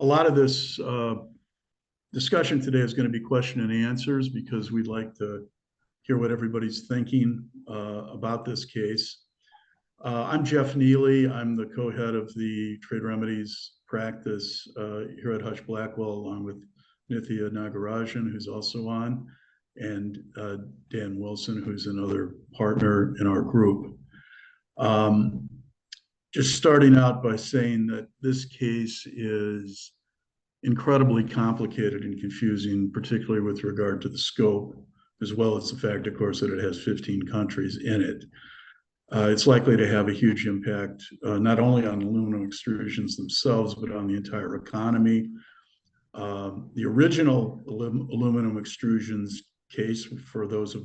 a lot of this discussion today is going to be question and answers because we'd like to hear what everybody's thinking about this case. I'm Jeff Neely. I'm the co-head of the trade remedies practice here at Husch Blackwell, along with Nithya Nagarajan, who's also on, and Dan Wilson, who's another partner in our group. Just starting out by saying that this case is incredibly complicated and confusing, particularly with regard to the scope, as well as the fact, of course, that it has 15 countries in it. It's likely to have a huge impact, not only on aluminum extrusions themselves, but on the entire economy. The original aluminum extrusions case, for those of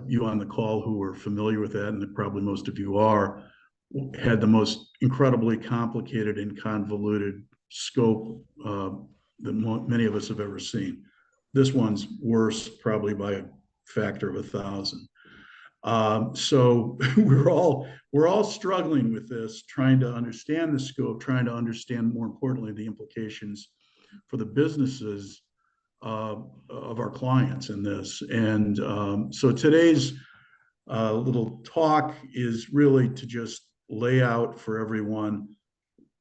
you on the call who are familiar with that, and probably most of you are, had the most incredibly complicated and convoluted scope that many of us have ever seen. This one's worse, probably by a factor of 1,000. So we're all struggling with this, trying to understand the scope, trying to understand, more importantly, the implications for the businesses of our clients in this. And so today's little talk is really to just lay out for everyone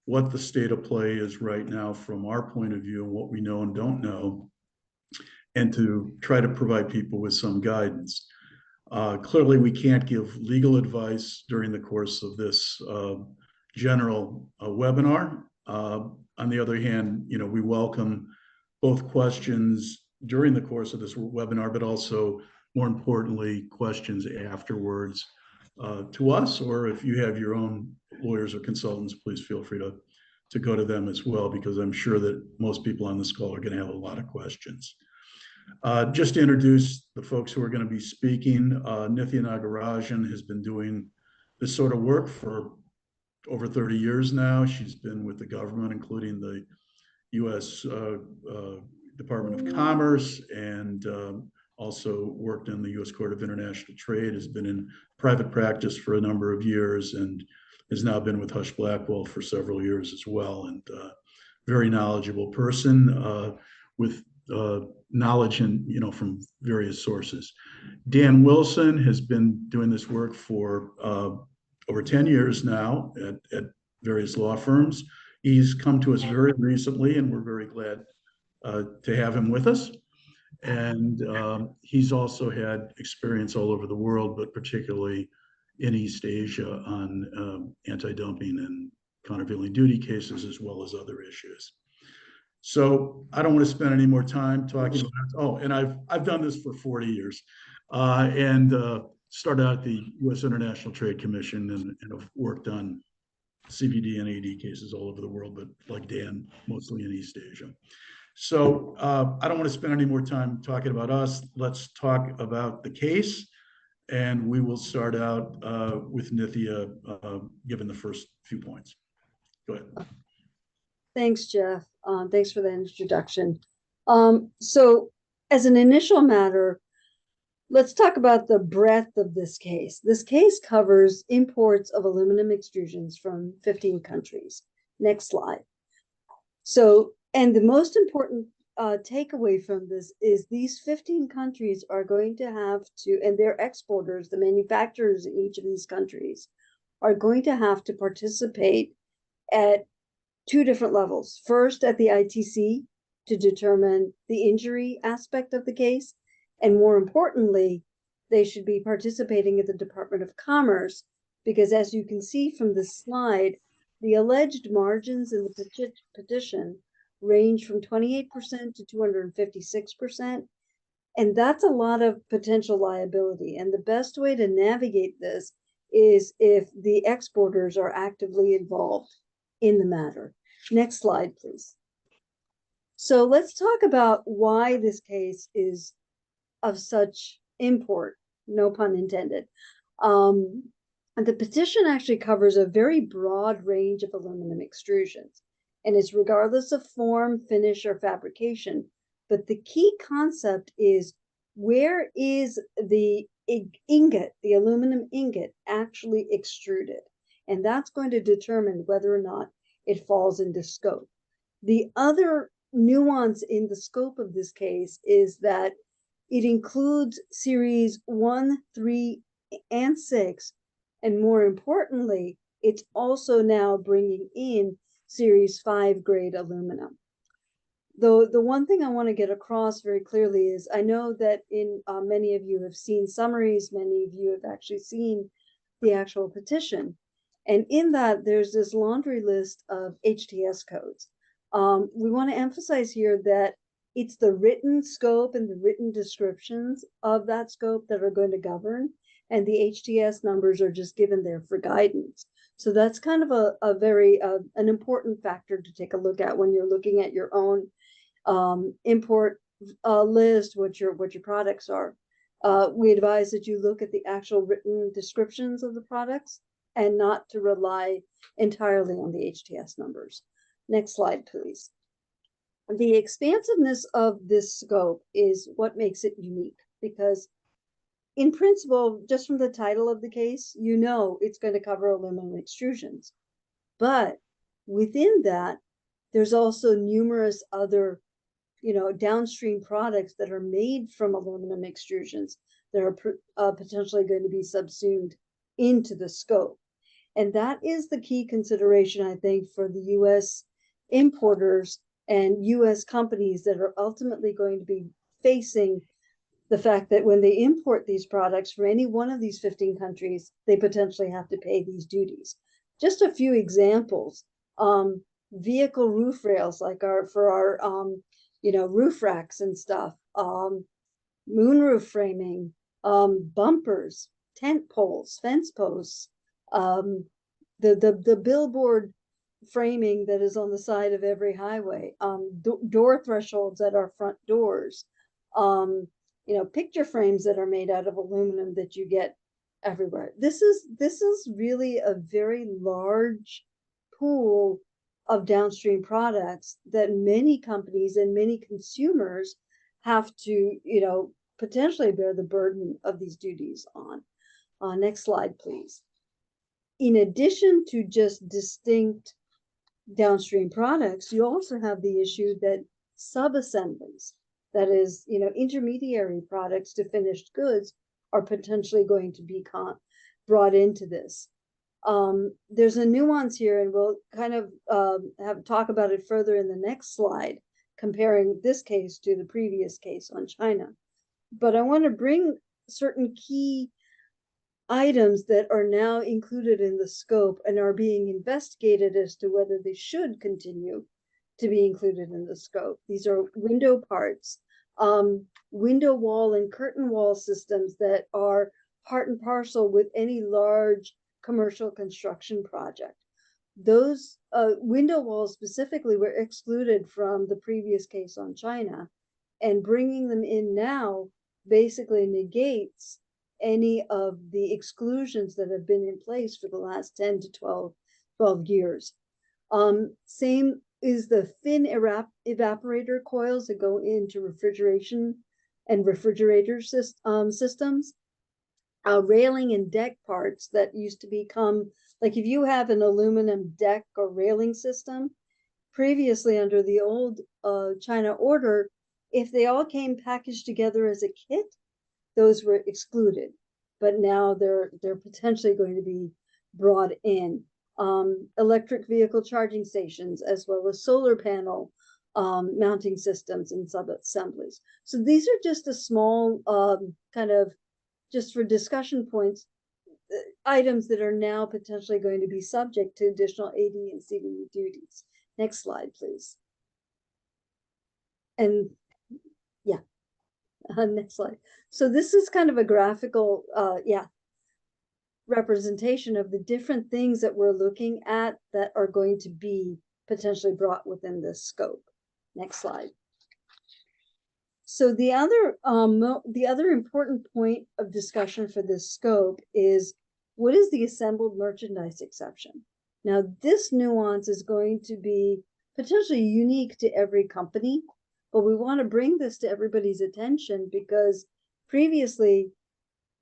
what the state of play is right now from our point of view and what we know and don't know, and to try to provide people with some guidance. Clearly, we can't give legal advice during the course of this general webinar. On the other hand, we welcome both questions during the course of this webinar, but also, more importantly, questions afterwards to us, or if you have your own lawyers or consultants, please feel free to go to them as well, because I'm sure that most people on this call are going to have a lot of questions. Just to introduce the folks who are going to be speaking, Nithya Nagarajan has been doing this sort of work for over 30 years now. She's been with the government, including the U.S. Department of Commerce, and also worked in the U.S. Court of International Trade, has been in private practice for a number of years, and has now been with Husch Blackwell for several years as well, and very knowledgeable person with knowledge and from various sources. Dan Wilson has been doing this work for over 10 years now at various law firms. He's come to us very recently, and we're very glad to have him with us. And he's also had experience all over the world, but particularly in East Asia on anti-dumping and countervailing duty cases, as well as other issues. So I don't want to spend any more time talking about, and I've done this for 40 years and started out at the U.S. International Trade Commission and have worked on CVD and AD cases all over the world, but like Dan, mostly in East Asia. So I don't want to spend any more time talking about us. Let's talk about the case. And we will start out with Nithya given the first few points. Go ahead. Thanks, Jeff. Thanks for the introduction. So as an initial matter, let's talk about the breadth of this case. This case covers imports of aluminum extrusions from 15 countries. Next slide. So, and the most important takeaway from this is these 15 countries are going to have to, and their exporters, the manufacturers in each of these countries, are going to have to participate at two different levels. First, at the ITC to determine the injury aspect of the case, and more importantly, they should be participating at the Department of Commerce, because as you can see from this slide, the alleged margins in the petition range from 28% to 256%, and that's a lot of potential liability. And the best way to navigate this is if the exporters are actively involved in the matter. Next slide, please. So let's talk about why this case is of such import, no pun intended. And the petition actually covers a very broad range of aluminum extrusions, and it's regardless of form, finish, or fabrication. But the key concept is, where is the ingot, the aluminum ingot, actually extruded? And that's going to determine whether or not it falls into scope. The other nuance in the scope of this case is that it includes series 1, 3, and 6, and more importantly, it's also now bringing in series 5 grade aluminum. Though the one thing I want to get across very clearly is I know that in many of you have seen summaries, many of you have actually seen the actual petition. And in that, there's this laundry list of HTS codes. We want to emphasize here that it's the written scope and the written descriptions of that scope that are going to govern, and the HTS numbers are just given there for guidance. So that's kind of a very an important factor to take a look at when you're looking at your own import list, what your products are. We advise that you look at the actual written descriptions of the products and not to rely entirely on the HTS numbers. Next slide, please. The expansiveness of this scope is what makes it unique, because in principle, just from the title of the case, you know it's going to cover aluminum extrusions. But within that, there's also numerous other downstream products that are made from aluminum extrusions that are potentially going to be subsumed into the scope. And that is the key consideration, I think, for the US importers and US companies that are ultimately going to be facing the fact that when they import these products from any one of these 15 countries, they potentially have to pay these duties. Just a few examples. Vehicle roof rails, like for our roof racks and stuff, moonroof framing, bumpers, tent poles, fence posts, the billboard framing that is on the side of every highway, door thresholds at our front doors, picture frames that are made out of aluminum that you get everywhere. This is really a very large pool of downstream products that many companies and many consumers have to, potentially bear the burden of these duties on. Next slide, please. In addition to just distinct downstream products, you also have the issue that sub-assemblies, that is, intermediary products to finished goods, are potentially going to be brought into this. There's a nuance here, and we'll kind of talk about it further in the next slide, comparing this case to the previous case on China. But I want to bring certain key items that are now included in the scope and are being investigated as to whether they should continue to be included in the scope. These are window parts, window wall and curtain wall systems that are part and parcel with any large commercial construction project. Those window walls specifically were excluded from the previous case on China, and bringing them in now basically negates any of the exclusions that have been in place for the last 10 to 12 years. Same is the thin evaporator coils that go into refrigeration and refrigerator systems. Railing and deck parts that used to become, like if you have an aluminum deck or railing system, previously under the old China order, if they all came packaged together as a kit, those were excluded. But now they're potentially going to be brought in. Electric vehicle charging stations, as well as solar panel mounting systems and sub-assemblies. So these are just a small kind of, just for discussion points, items that are now potentially going to be subject to additional AD and CVE duties. Next slide, please. And yeah, next slide. So this is kind of a graphical, representation of the different things that we're looking at that are going to be potentially brought within this scope. Next slide. So the other important point of discussion for this scope is, what is the assembled merchandise exception? Now, this nuance is going to be potentially unique to every company, but we want to bring this to everybody's attention because previously,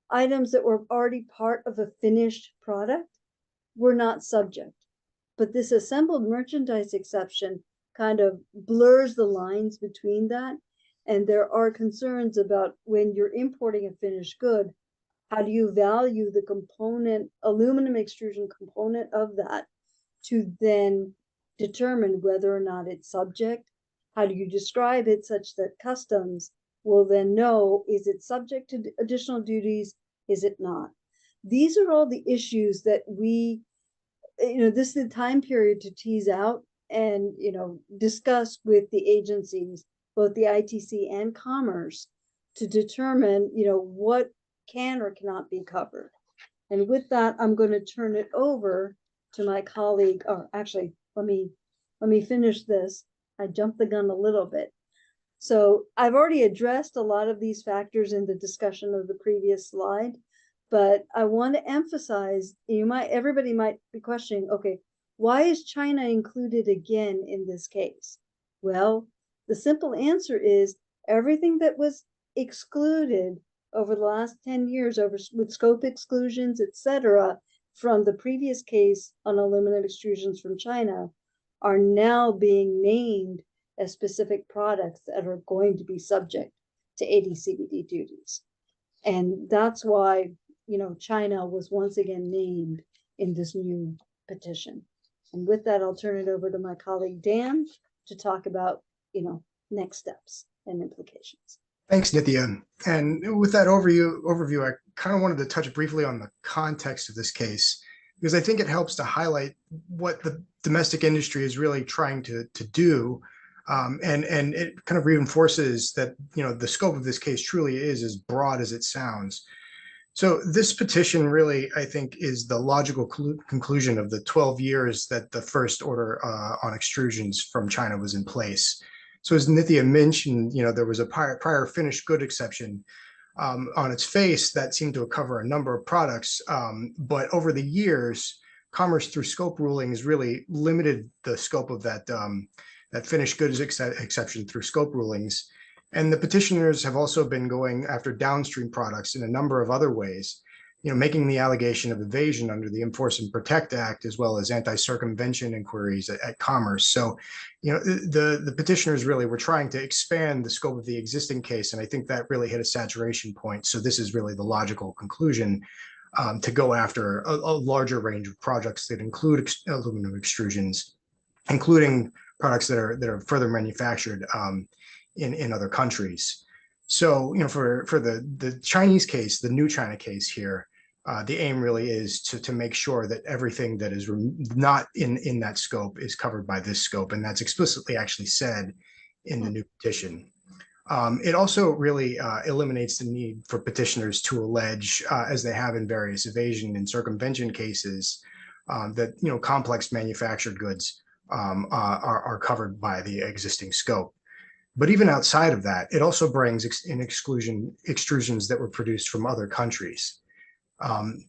items that were already part of a finished product were not subject. But this assembled merchandise exception kind of blurs the lines between that. And there are concerns about when you're importing a finished good, how do you value the component, aluminum extrusion component of that to then determine whether or not it's subject? How do you describe it such that customs will then know, is it subject to additional duties? Is it not? These are all the issues that we, this is the time period to tease out and, discuss with the agencies, both the ITC and Commerce, to determine, what can or cannot be covered. And with that, I'm going to turn it over to my colleague, or actually, let me finish this. I jumped the gun a little bit. So I've already addressed a lot of these factors in the discussion of the previous slide, but I want to emphasize, everybody might be questioning, okay, why is China included again in this case? Well, the simple answer is everything that was excluded over the last 10 years with scope exclusions, etc., from the previous case on aluminum extrusions from China are now being named as specific products that are going to be subject to AD/CVD duties. And that's why, China was once again named in this new petition. And with that, I'll turn it over to my colleague, Dan, to talk about, next steps and implications. Thanks, Nithya. And with that overview, I kind of wanted to touch briefly on the context of this case, because I think it helps to highlight what the domestic industry is really trying to do. And it kind of reinforces that, the scope of this case truly is as broad as it sounds. So this petition really, I think, is the logical conclusion of the 12 years that the first order on extrusions from China was in place. So as Nithya mentioned, there was a prior finished good exception on its face that seemed to cover a number of products. But over the years, Commerce through scope rulings really limited the scope of that finished goods exception through scope rulings. And the petitioners have also been going after downstream products in a number of other ways, making the allegation of evasion under the Enforce and Protect Act, as well as anti-circumvention inquiries at Commerce. So, the petitioners really were trying to expand the scope of the existing case, and I think that really hit a saturation point. So this is really the logical conclusion to go after a larger range of projects that include aluminum extrusions, including products that are further manufactured in other countries. So, for the Chinese case, the new China case here, the aim really is to make sure that everything that is not in that scope is covered by this scope, and that's explicitly actually said in the new petition. It also really eliminates the need for petitioners to allege, as they have in various evasion and circumvention cases, that complex manufactured goods are covered by the existing scope. But even outside of that, it also brings in extrusions that were produced from other countries. And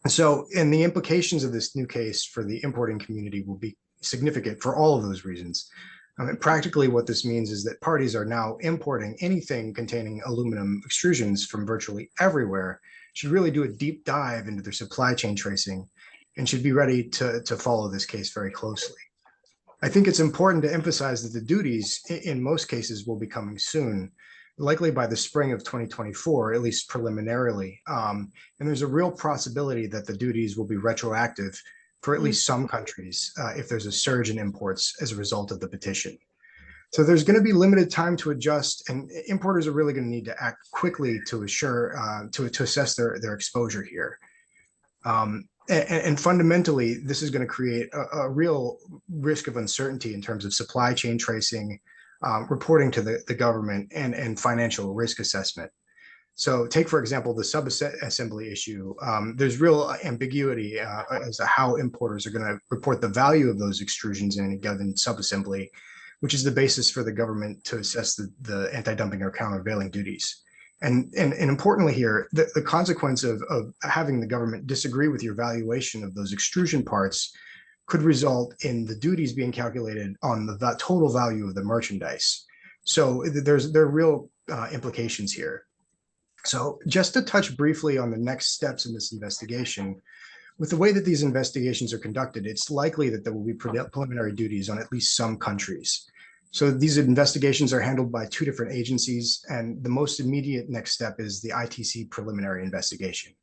the implications of this new case for the importing community will be significant for all of those reasons. Practically, what this means is that parties are now importing anything containing aluminum extrusions from virtually everywhere, should really do a deep dive into their supply chain tracing, and should be ready to follow this case very closely. I think it's important to emphasize that the duties in most cases will be coming soon, likely by the spring of 2024, at least preliminarily. And there's a real possibility that the duties will be retroactive for at least some countries if there's a surge in imports as a result of the petition. So there's going to be limited time to adjust, and importers are really going to need to act quickly to assess their exposure here. And fundamentally, this is going to create a real risk of uncertainty in terms of supply chain tracing, reporting to the government, and financial risk assessment. So take, for example, the sub-assembly issue. There's real ambiguity as to how importers are going to report the value of those extrusions in a given sub-assembly, which is the basis for the government to assess the anti-dumping or countervailing duties. And importantly here, the consequence of having the government disagree with your valuation of those extrusion parts could result in the duties being calculated on the total value of the merchandise. So there are real implications here. So just to touch briefly on the next steps in this investigation, with the way that these investigations are conducted, it's likely that there will be preliminary duties on at least some countries. So these investigations are handled by two different agencies, and the most immediate next step is the ITC preliminary investigation,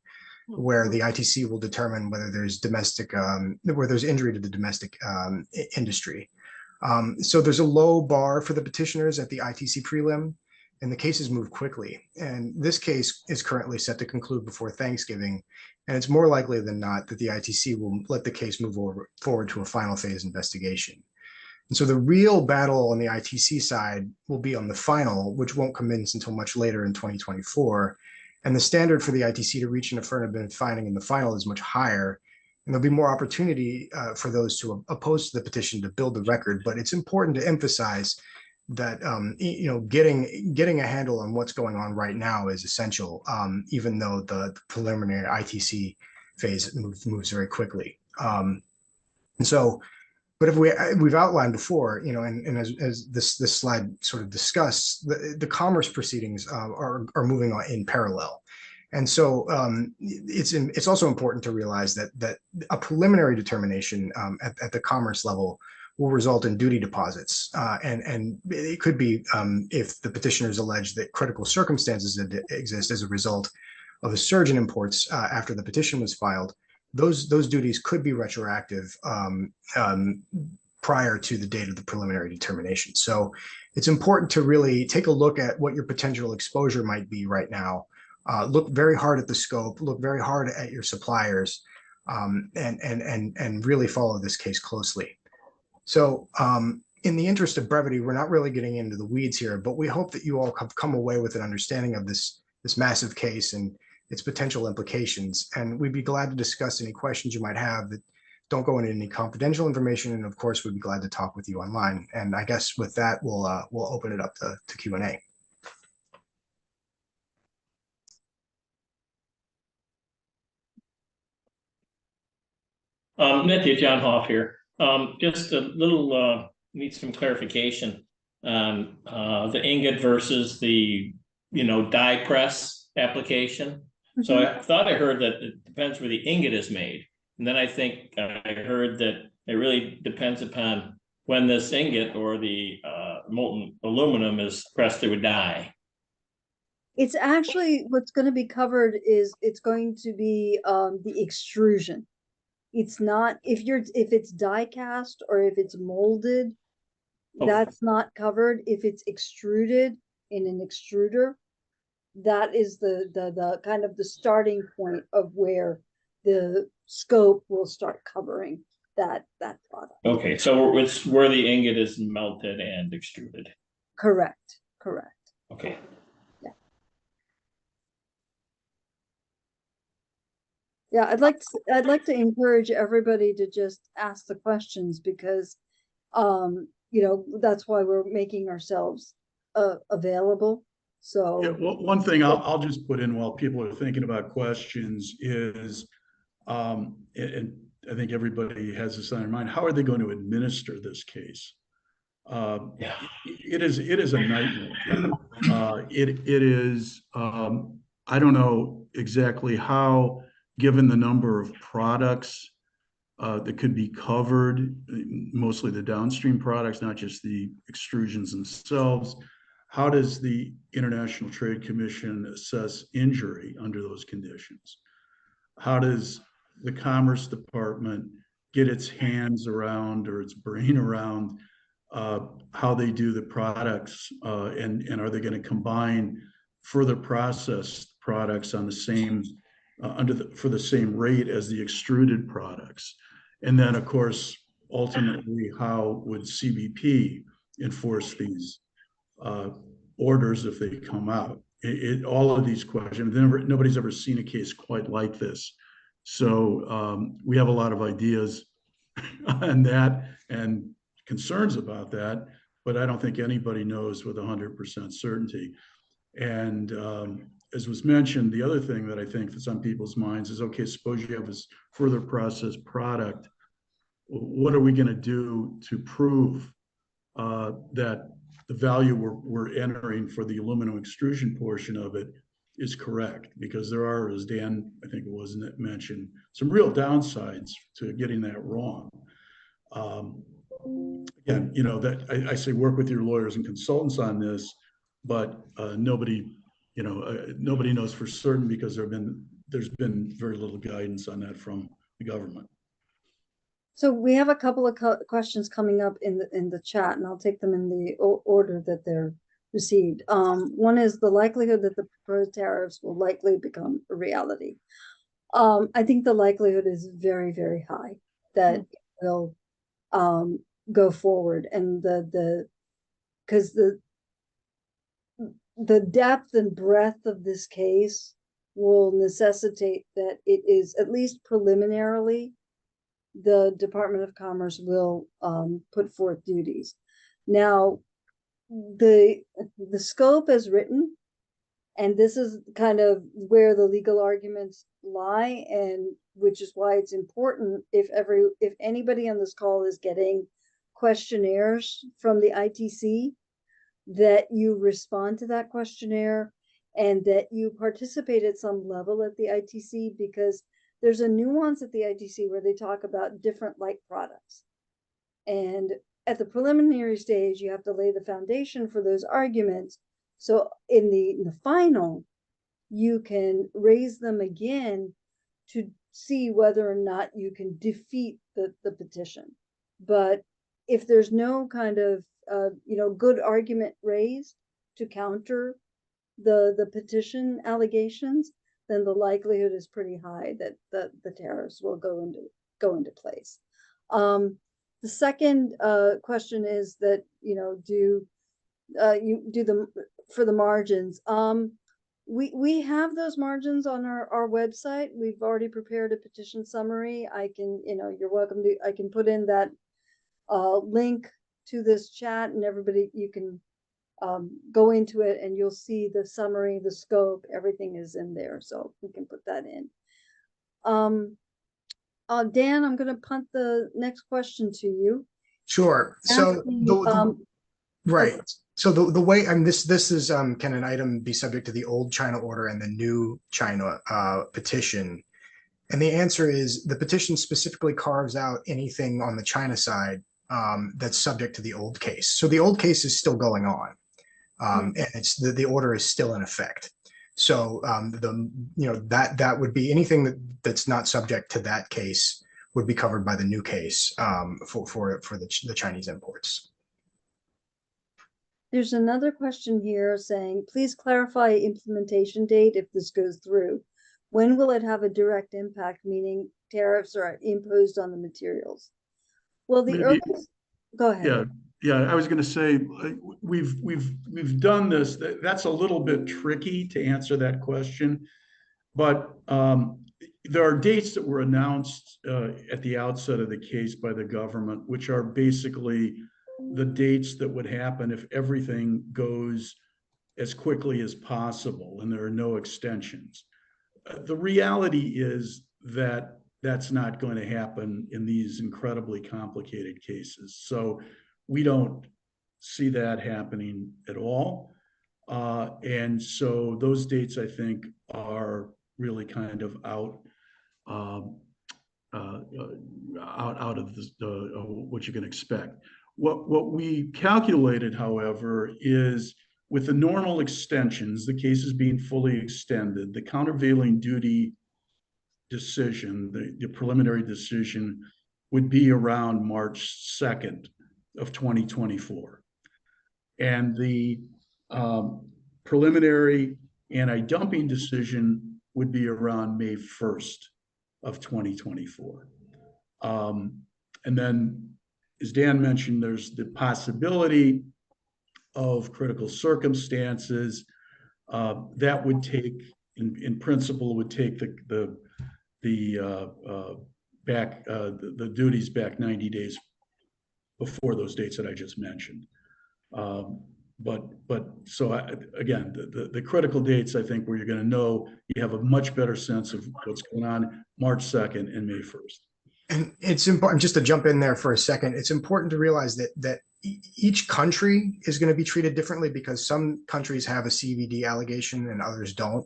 where the ITC will determine whether there's where there's injury to the domestic industry. So there's a low bar for the petitioners at the ITC prelim, and the cases move quickly. And this case is currently set to conclude before Thanksgiving, and it's more likely than not that the ITC will let the case move forward to a final phase investigation. And so the real battle on the ITC side will be on the final, which won't commence until much later in 2024. And the standard for the ITC to reach an affirmative finding in the final is much higher. And there'll be more opportunity for those to oppose the petition to build the record. But it's important to emphasize that getting a handle on what's going on right now is essential, even though the preliminary ITC phase moves very quickly. But if we've outlined before, and as this slide sort of discussed, the commerce proceedings are moving on in parallel. And so it's also important to realize that a preliminary determination at the commerce level will result in duty deposits. And it could be if the petitioners allege that critical circumstances exist as a result of a surge in imports after the petition was filed. Those duties could be retroactive prior to the date of the preliminary determination. So it's important to really take a look at what your potential exposure might be right now. Look very hard at the scope, look very hard at your suppliers, and really follow this case closely. So in the interest of brevity, we're not really getting into the weeds here, but we hope that you all have come away with an understanding of this massive case and its potential implications. And we'd be glad to discuss any questions you might have that don't go into any confidential information. And of course, we'd be glad to talk with you online. And I guess with that, we'll open it up to Q&A. Matthew, John Hoff here. Just a little, need some clarification on the ingot versus the, die press application. So I thought I heard that it depends where the ingot is made. And then I think I heard that it really depends upon when this ingot or the molten aluminum is pressed through a die. It's actually, what's going to be covered is it's going to be the extrusion. It's not, if it's die cast or if it's molded, that's not covered. If it's extruded in an extruder, that is the kind of the starting point of where the scope will start covering that product. Okay, so it's where the ingot is melted and extruded. Correct. Okay. Yeah, I'd like to encourage everybody to just ask the questions because that's why we're making ourselves available. So yeah, well, one thing I'll just put in while people are thinking about questions is, and I think everybody has this on their mind, how are they going to administer this case? It is a nightmare. It is, I don't know exactly how, given the number of products that could be covered, mostly the downstream products, not just the extrusions themselves. How does the International Trade Commission assess injury under those conditions? How does the Commerce Department get its hands around or its brain around how they do the products, and are they going to combine further processed products on the same for the same rate as the extruded products? And then, of course, ultimately, how would CBP enforce these orders if they come out? All of these questions, nobody's ever seen a case quite like this. So we have a lot of ideas on that and concerns about that, but I don't think anybody knows with 100% certainty. And as was mentioned, the other thing that I think that's on people's minds is, okay, suppose you have this further processed product. What are we going to do to prove that the value we're entering for the aluminum extrusion portion of it is correct, because there are, as Dan, I think it was mentioned, some real downsides to getting that wrong. Again, you know, that I say work with your lawyers and consultants on this, but nobody, you know, nobody knows for certain, because there's been very little guidance on that from the government. So we have a couple of questions coming up in the chat, and I'll take them in the order that they're received. One is the likelihood that the proposed tariffs will likely become a reality. I think the likelihood is very, very high that it will go forward, and because the depth and breadth of this case will necessitate that it is, at least preliminarily, the Department of Commerce will put forth duties. Now, the scope as written, and this is kind of where the legal arguments lie, and which is why it's important, if anybody on this call is getting questionnaires from the ITC, that you respond to that questionnaire and that you participate at some level at the ITC, because there's a nuance at the ITC where they talk about different like products. And at the preliminary stage, you have to lay the foundation for those arguments. So in the final, you can raise them again to see whether or not you can defeat the petition. But if there's no kind of good argument raised to counter the petition allegations, then the likelihood is pretty high that the tariffs will go into place. The second question is that, do you do them for the margins? We have those margins on our website. We've already prepared a petition summary. I can, you're welcome to, I can put in that link to this chat, and everybody, you can go into it and you'll see the summary, the scope, everything is in there. So we can put that in. Dan, I'm going to punt the next question to you. Sure. So right. So the way, and this is can an item be subject to the old China order and the new China petition? And the answer is the petition specifically carves out anything on the China side that's subject to the old case. So the old case is still going on, and it's the order is still in effect. So that would be anything that's not subject to that case would be covered by the new case for the Chinese imports. There's another question here saying, please clarify implementation date if this goes through. When will it have a direct impact, meaning tariffs are imposed on the materials? Well, the earliest, go ahead. Yeah, I was going to say, we've done this. That's a little bit tricky to answer that question, but there are dates that were announced at the outset of the case by the government, which are basically the dates that would happen if everything goes as quickly as possible and there are no extensions. The reality is that that's not going to happen in these incredibly complicated cases. So we don't see that happening at all. And so those dates, I think, are really kind of out of what you can expect. What we calculated, however, is with the normal extensions, the cases being fully extended, the countervailing duty decision, the preliminary decision would be around March 2nd of 2024. And the preliminary anti-dumping decision would be around May 1st of 2024. And then, as Dan mentioned, there's the possibility of critical circumstances that would take, in principle, would take the duties back 90 days before those dates that I just mentioned. Again, the critical dates, I think, where you're going to know, you have a much better sense of what's going on, March 2nd and May 1st. And it's important, just to jump in there for a second, it's important to realize that each country is going to be treated differently because some countries have a CVD allegation and others don't.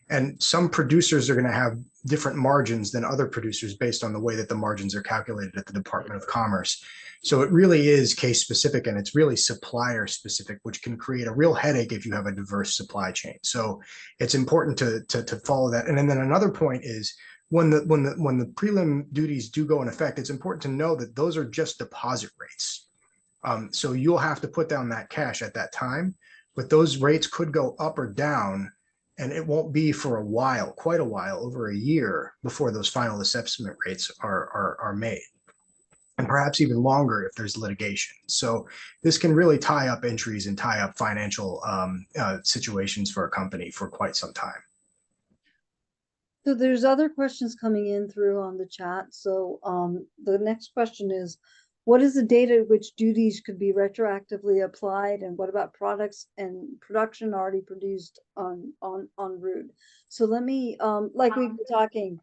And some producers are going to have different margins than other producers based on the way that the margins are calculated at the Department of Commerce. So it really is case specific, and it's really supplier specific, which can create a real headache if you have a diverse supply chain. So it's important to follow that. And then another point is when the prelim duties do go in effect, it's important to know that those are just deposit rates. So you'll have to put down that cash at that time, but those rates could go up or down, and it won't be for a while, quite a while, over a year before those final assessment rates are made, and perhaps even longer if there's litigation. So this can really tie up entries and tie up financial situations for a company for quite some time. So there's other questions coming in through on the chat. So the next question is, what is the date at which duties could be retroactively applied, and what about products and production already produced en route? So let me, like we've been talking,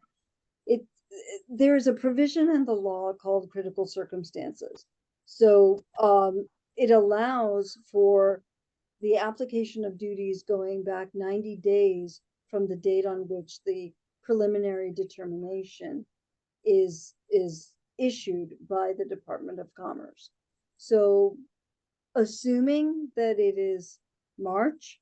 there is a provision in the law called critical circumstances. So it allows for the application of duties going back 90 days from the date on which the preliminary determination is issued by the Department of Commerce. So assuming that it is March,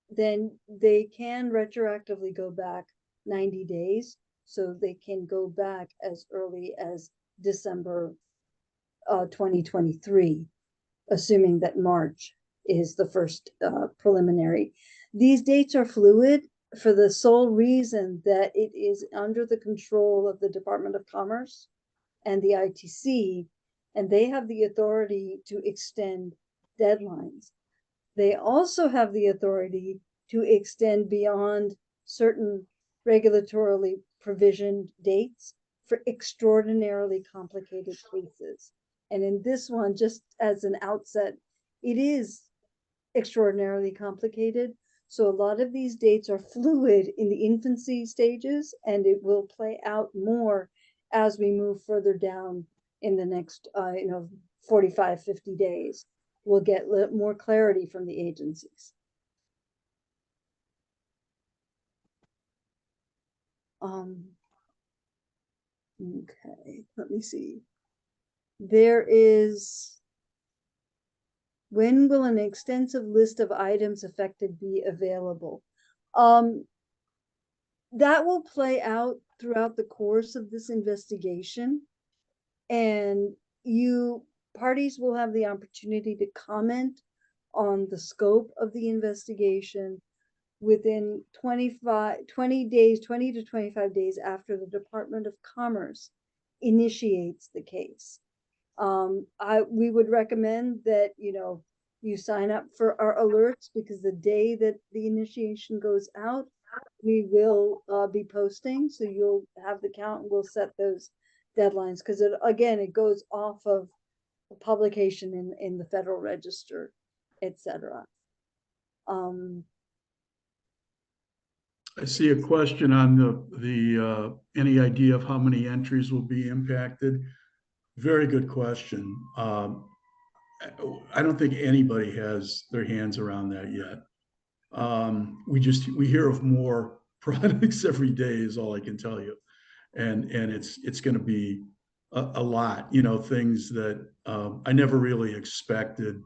then they can retroactively go back 90 days. So they can go back as early as December 2023, assuming that March is the first preliminary. These dates are fluid for the sole reason that it is under the control of the Department of Commerce and the ITC, and they have the authority to extend deadlines. They also have the authority to extend beyond certain regulatorily provisioned dates for extraordinarily complicated cases. And in this one, just as an outset, it is extraordinarily complicated. So a lot of these dates are fluid in the infancy stages, and it will play out more as we move further down in the next 45, 50 days. We'll get more clarity from the agencies. Okay, let me see. There is, when will an extensive list of items affected be available? That will play out throughout the course of this investigation, and parties will have the opportunity to comment on the scope of the investigation within 20 to 25 days after the Department of Commerce initiates the case. We would recommend that you sign up for our alerts, because the day that the initiation goes out, we will be posting, so you'll have the count, and we'll set those deadlines, because it goes off of a publication in the Federal Register, etc. I see a question on the any idea of how many entries will be impacted? Very good question. I don't think anybody has their hands around that yet. We hear of more products every day is all I can tell you. And it's going to be a lot, things that I never really expected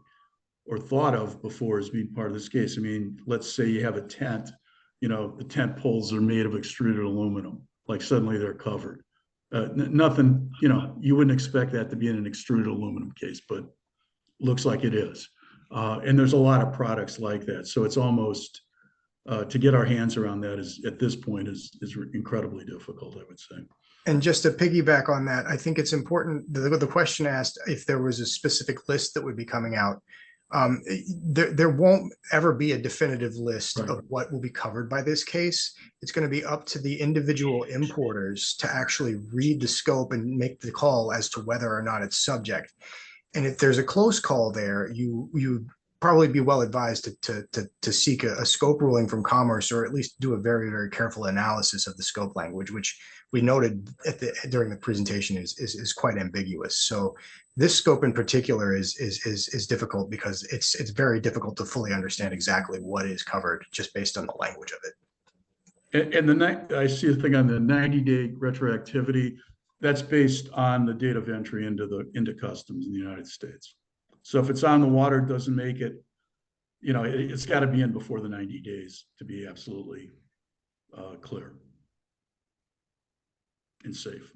or thought of before as being part of this case. I mean, let's say you have a tent, the tent poles are made of extruded aluminum, like suddenly they're covered. Nothing, you wouldn't expect that to be in an extruded aluminum case, but looks like it is. And there's a lot of products like that. So it's almost, to get our hands around that at this point is incredibly difficult, I would say. And just to piggyback on that, I think it's important, the question asked if there was a specific list that would be coming out. There won't ever be a definitive list of what will be covered by this case. It's going to be up to the individual importers to actually read the scope and make the call as to whether or not it's subject. And if there's a close call there, you probably be well advised to seek a scope ruling from Commerce, or at least do a very, very careful analysis of the scope language, which we noted during the presentation is quite ambiguous. So this scope in particular is difficult because it's very difficult to fully understand exactly what is covered just based on the language of it. And I see a thing on the 90-day retroactivity. That's based on the date of entry into customs in the United States. So if it's on the water, it doesn't make it, it's got to be in before the 90 days to be absolutely clear and safe.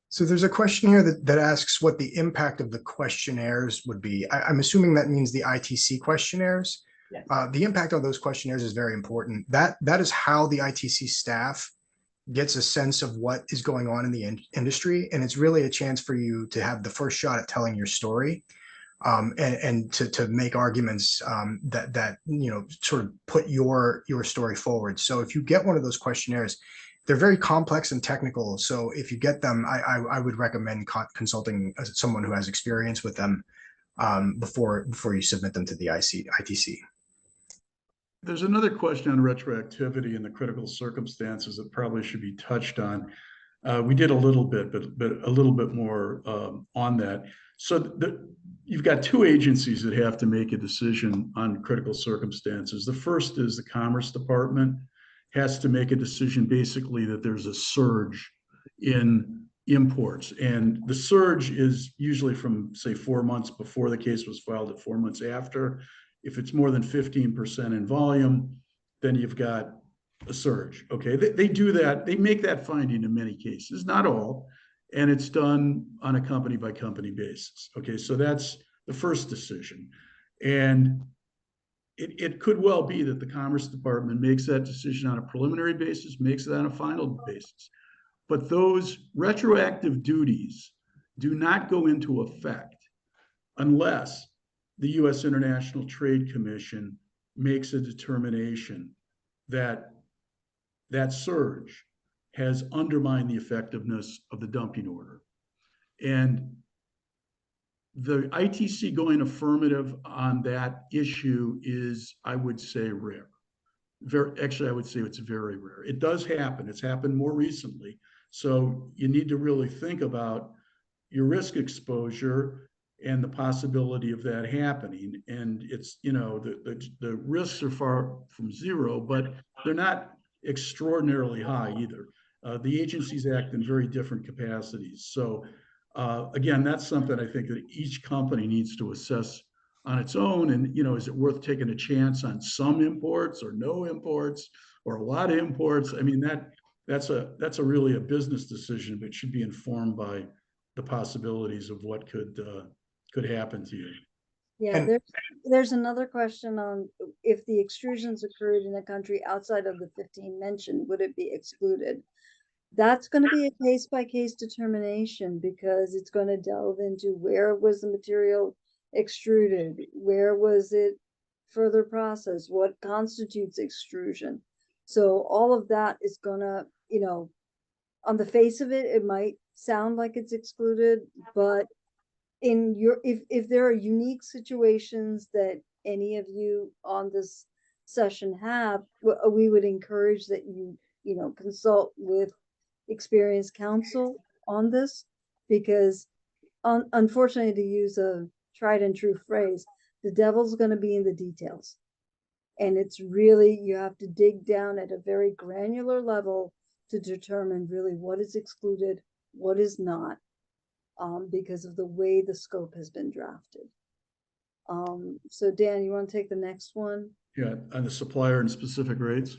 So there's a question here that asks what the impact of the questionnaires would be. I'm assuming that means the ITC questionnaires. Yeah. The impact of those questionnaires is very important. That is how the ITC staff gets a sense of what is going on in the industry. And it's really a chance for you to have the first shot at telling your story, and to make arguments that sort of put your story forward. So if you get one of those questionnaires, they're very complex and technical. So if you get them, I would recommend consulting someone who has experience with them before you submit them to the ITC. There's another question on retroactivity and the critical circumstances that probably should be touched on. We did a little bit, but a little bit more on that. So you've got two agencies that have to make a decision on critical circumstances. The first is the Commerce Department has to make a decision basically that there's a surge in imports. And the surge is usually from, say, 4 months before the case was filed to 4 months after. If it's more than 15% in volume, then you've got a surge. Okay, they do that. They make that finding in many cases, not all, and it's done on a company by company basis. Okay, so that's the first decision. And it could well be that the Commerce Department makes that decision on a preliminary basis, makes it on a final basis. But those retroactive duties do not go into effect unless the U.S. International Trade Commission makes a determination that that surge has undermined the effectiveness of the dumping order. And the ITC going affirmative on that issue is, I would say, rare. Actually, I would say it's very rare. It does happen. It's happened more recently. So you need to really think about your risk exposure and the possibility of that happening. And it's, the risks are far from zero, but they're not extraordinarily high either. The agencies act in very different capacities. So again, that's something I think that each company needs to assess on its own. And, is it worth taking a chance on some imports or no imports or a lot of imports? I mean, that's a really a business decision, but should be informed by the possibilities of what could happen to you. Yeah, there's another question on if the extrusions occurred in a country outside of the 15 mentioned, would it be excluded? That's going to be a case-by-case determination because it's going to delve into where was the material extruded, where was it further processed, what constitutes extrusion. So all of that is going to, on the face of it, it might sound like it's excluded, but if there are unique situations that any of you on this session have, we would encourage that you consult with experienced counsel on this, because unfortunately, to use a tried and true phrase, the devil's going to be in the details. And it's really, you have to dig down at a very granular level to determine really what is excluded, what is not, because of the way the scope has been drafted. So Dan, you want to take the next one? Yeah, on the supplier and specific rates.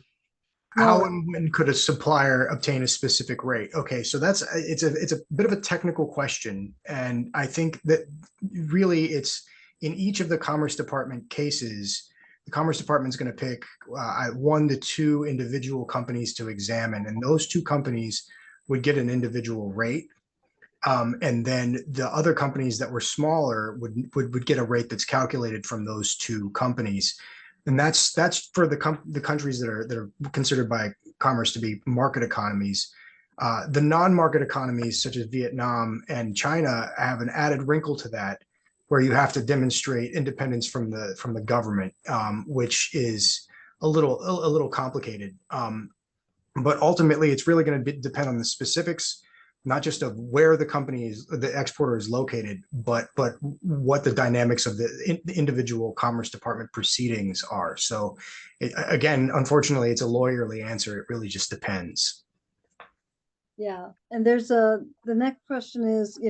How and when could a supplier obtain a specific rate? Okay, so it's a bit of a technical question, and I think that really it's in each of the Commerce Department cases, the Commerce Department is going to pick 1 to 2 individual companies to examine, and those 2 companies would get an individual rate. And then the other companies that were smaller would get a rate that's calculated from those 2 companies. And that's for the countries that are considered by Commerce to be market economies. The non-market economies such as Vietnam and China have an added wrinkle to that, where you have to demonstrate independence from the government, which is a little complicated. But ultimately, it's really going to depend on the specifics, not just of where the exporter is located, but what the dynamics of the individual Commerce Department proceedings are. So, again, unfortunately, it's a lawyerly answer. It really just depends. Yeah, and the next question is,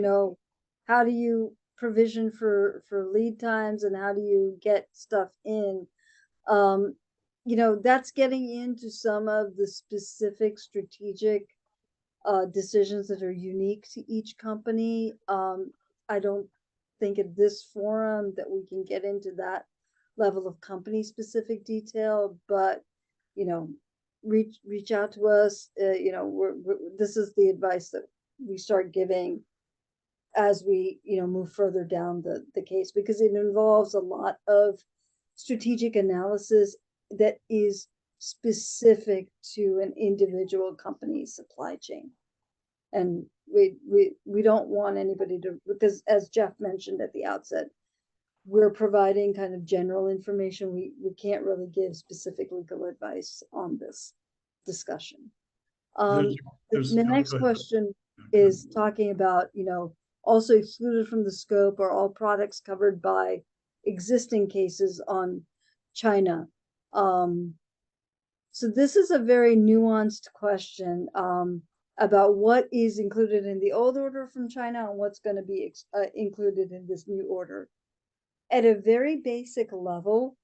how do you provision for lead times and how do you get stuff in? That's getting into some of the specific strategic decisions that are unique to each company. I don't think at this forum that we can get into that level of company specific detail, but reach out to us. This is the advice that we start giving as we move further down the case, because it involves a lot of strategic analysis that is specific to an individual company's supply chain. And we don't want anybody to, because as Jeff mentioned at the outset, we're providing kind of general information. We can't really give specific legal advice on this discussion. The next question is talking about, also excluded from the scope are all products covered by existing cases on China. So this is a very nuanced question about what is included in the old order from China and what's going to be included in this new order. At a very basic level,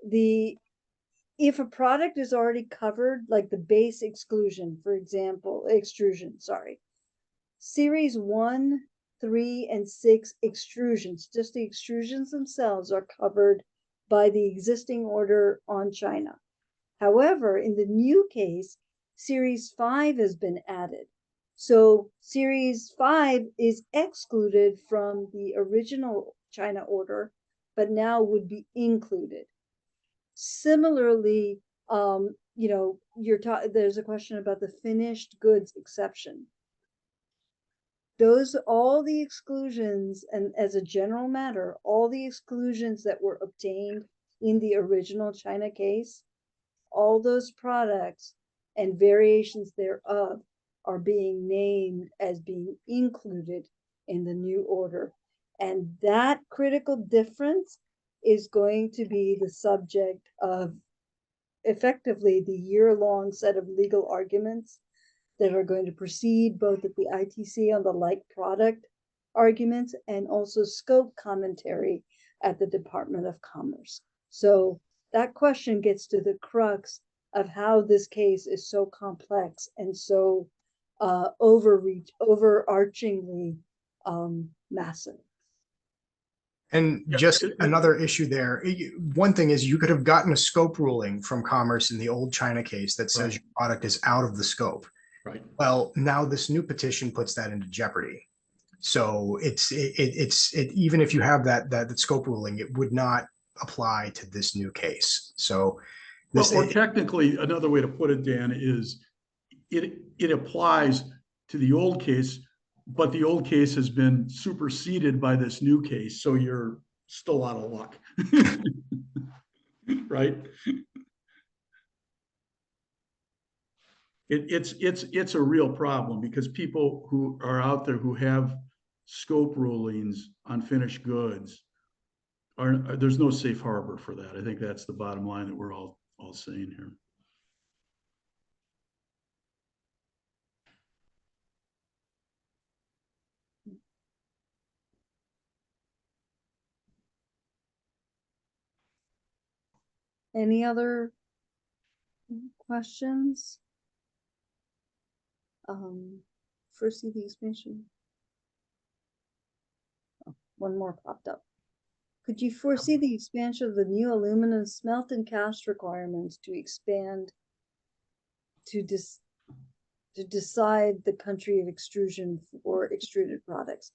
if a product is already covered, like the base exclusion, for example, extrusion, series 1, 3, and 6 extrusions, just the extrusions themselves are covered by the existing order on China. However, in the new case, series 5 has been added. So series 5 is excluded from the original China order, but now would be included. Similarly, there's a question about the finished goods exception. All the exclusions, and as a general matter, all the exclusions that were obtained in the original China case, all those products and variations thereof are being named as being included in the new order. And that critical difference is going to be the subject of effectively the year-long set of legal arguments that are going to proceed both at the ITC on the like product arguments and also scope commentary at the Department of Commerce. So that question gets to the crux of how this case is so complex and so overarchingly massive. And just another issue there. One thing is you could have gotten a scope ruling from Commerce in the old China case that says your product is out of the scope. Right. Well, now this new petition puts that into jeopardy. So even if you have that scope ruling, it would not apply to this new case. So technically, another way to put it, Dan, is it applies to the old case, but the old case has been superseded by this new case, so you're still out of luck. Right? It's a real problem because people who are out there who have scope rulings on finished goods there's no safe harbor for that. I think that's the bottom line that we're all saying here. Any other questions? Foresee the expansion. Oh, one more popped up. Could you foresee the expansion of the new aluminum smelt and cast requirements to expand to decide the country of extrusion for extruded products?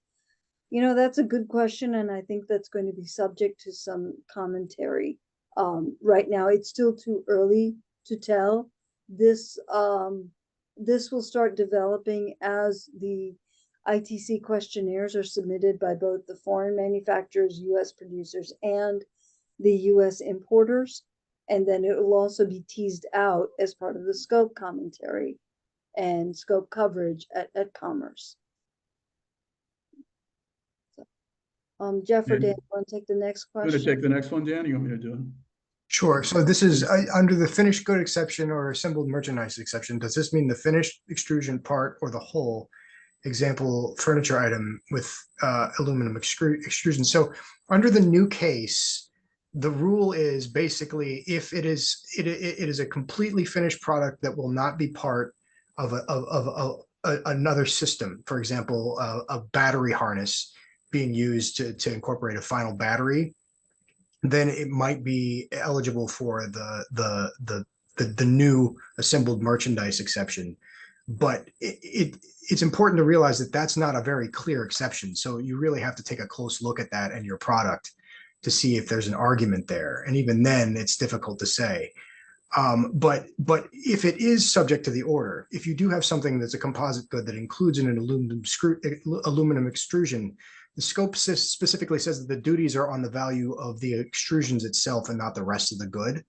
That's a good question, and I think that's going to be subject to some commentary. Right now, it's still too early to tell. This this will start developing as the ITC questionnaires are submitted by both the foreign manufacturers, US producers, and the US importers. And then it will also be teased out as part of the scope commentary and scope coverage at Commerce. Jeff or And- Dan, want to take the next You want to question? take the next one, Dan? You want me to do it? Sure. So this is under the finished good exception or assembled merchandise exception. Does this mean the finished extrusion part or the whole? Example, furniture item with aluminum extrusion. So under the new case, the rule is basically if it is a completely finished product that will not be part of another system. For example, a battery harness being used to incorporate a final battery, then it might be eligible for the new assembled merchandise exception. But it's important to realize that that's not a very clear exception. So you really have to take a close look at that and your product to see if there's an argument there. And even then, it's difficult to say. But if it is subject to the order, if you do have something that's a composite good that includes an aluminum extrusion, the scope specifically says that the duties are on the value of the extrusions itself and not the rest of the good.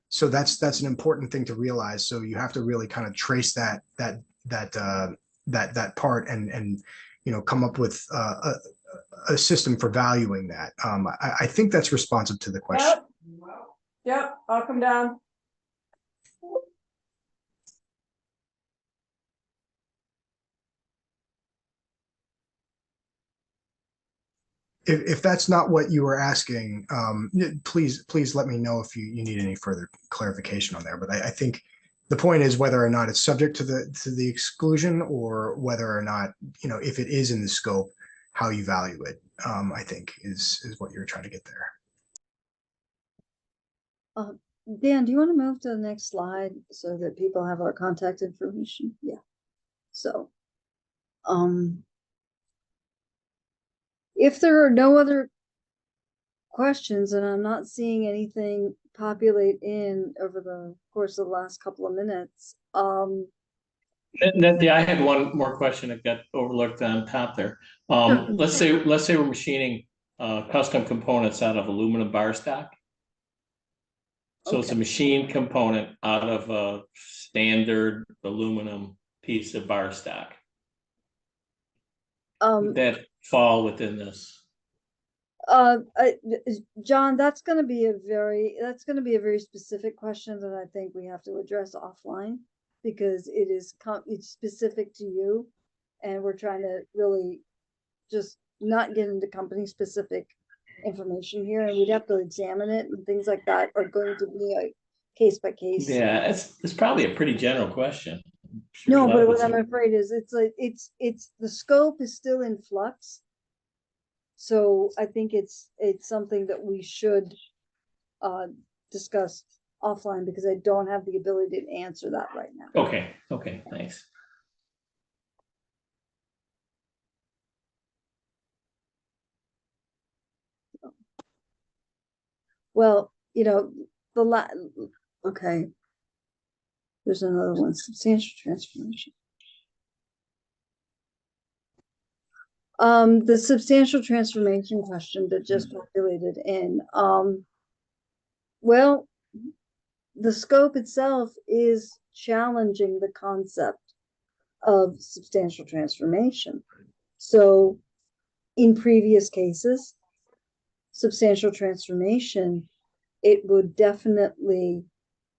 So that's an important thing to realize. So you have to really kind of trace that part and come up with a system for valuing that. I think that's responsive to the question. Yep, I'll come down. If that's not what you were asking, please let me know if you need any further clarification on there. But I think the point is whether or not it's subject to the exclusion or whether or not, if it is in the scope, how you value it, I think is what you're trying to get there. Dan, do you want to move to the next slide so that people have our contact information? Yeah. So, if there are no other questions, and I'm not seeing anything populate in over the course of the last couple of minutes, I had one more question that got overlooked on top there. Sure. Let's say we're machining custom components out of aluminum bar stock. So it's a Okay. machine component out of a standard aluminum piece of bar stock. That fall within this. John, that's going to be a very specific question that I think we have to address offline, because it's specific to you, and we're trying to really just not get into company specific information here, and we'd have to examine it, and things like that are going to be a case by case. Yeah, it's probably a pretty general question. No, but what I'm afraid is it's the scope is still in flux. So I think it's something that we should discuss offline, because I don't have the ability to answer that right now. Okay, thanks. Well, okay. There's another one, substantial transformation. The substantial transformation question that just populated in, well, the scope itself is challenging the concept of substantial transformation. So in previous cases, substantial transformation, it would definitely,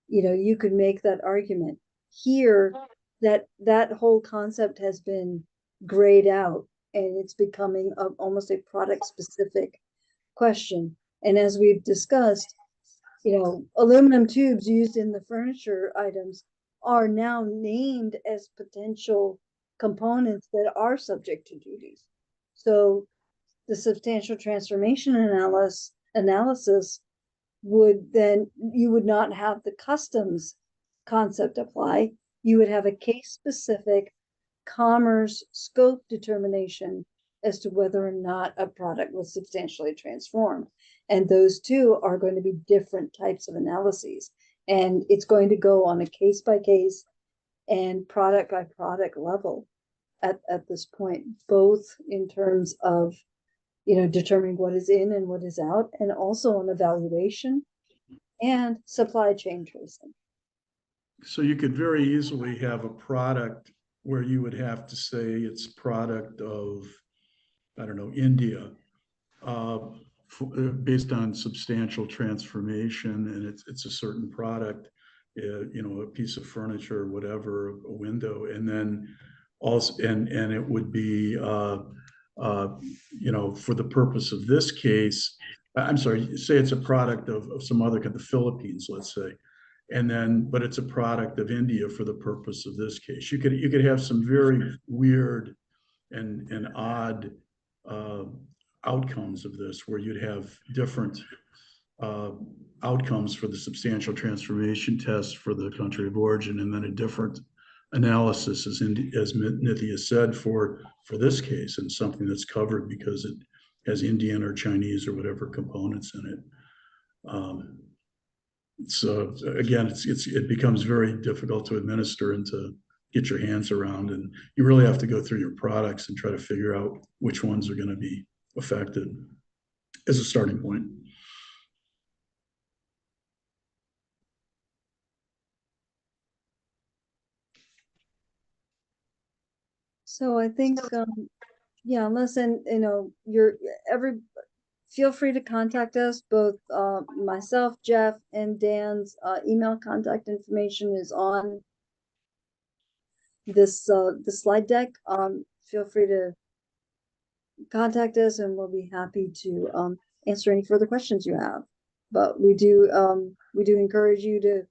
you could make that argument. Here, that whole concept has been grayed out, and it's becoming almost a product specific question. And as we've discussed, aluminum tubes used in the furniture items are now named as potential components that are subject to duties. So the substantial transformation analysis would then, you would not have the customs concept apply. You would have a case specific commerce scope determination as to whether or not a product was substantially transformed. And those two are going to be different types of analyses. And it's going to go on a case by case and product by product level at this point, both in terms of, determining what is in and what is out, and also on evaluation and supply chain tracing. So you could very easily have a product where you would have to say it's product of, I don't know, India, based on substantial transformation, and it's a certain product, a piece of furniture or whatever, a window, and then also, and it would be, for the purpose of this case, I'm sorry, say it's a product of some other kind, the Philippines, let's say, and then, but it's a product of India for the purpose of this case. You could have some very weird and odd outcomes of this, where you'd have different outcomes for the substantial transformation test for the country of origin, and then a different analysis, as Nithya said, for this case, and something that's covered because it has Indian or Chinese or whatever components in it. So again, it becomes very difficult to administer and to get your hands around, and you really have to go through your products and try to figure out which ones are going to be affected as a starting point. So I think, yeah, unless, feel free to contact us, both myself, Jeff, and Dan's email contact information is on this the slide deck. Feel free to contact us, and we'll be happy to answer any further questions you have. But we do encourage you to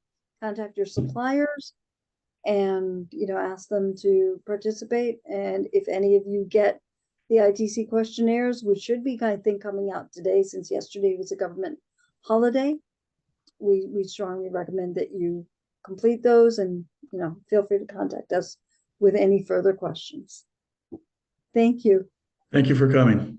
contact your suppliers and ask them to participate. And if any of you get the ITC questionnaires, which should be, I think, coming out today, since yesterday was a government holiday, we strongly recommend that you complete those, and feel free to contact us with any further questions. Thank you. Thank you for coming.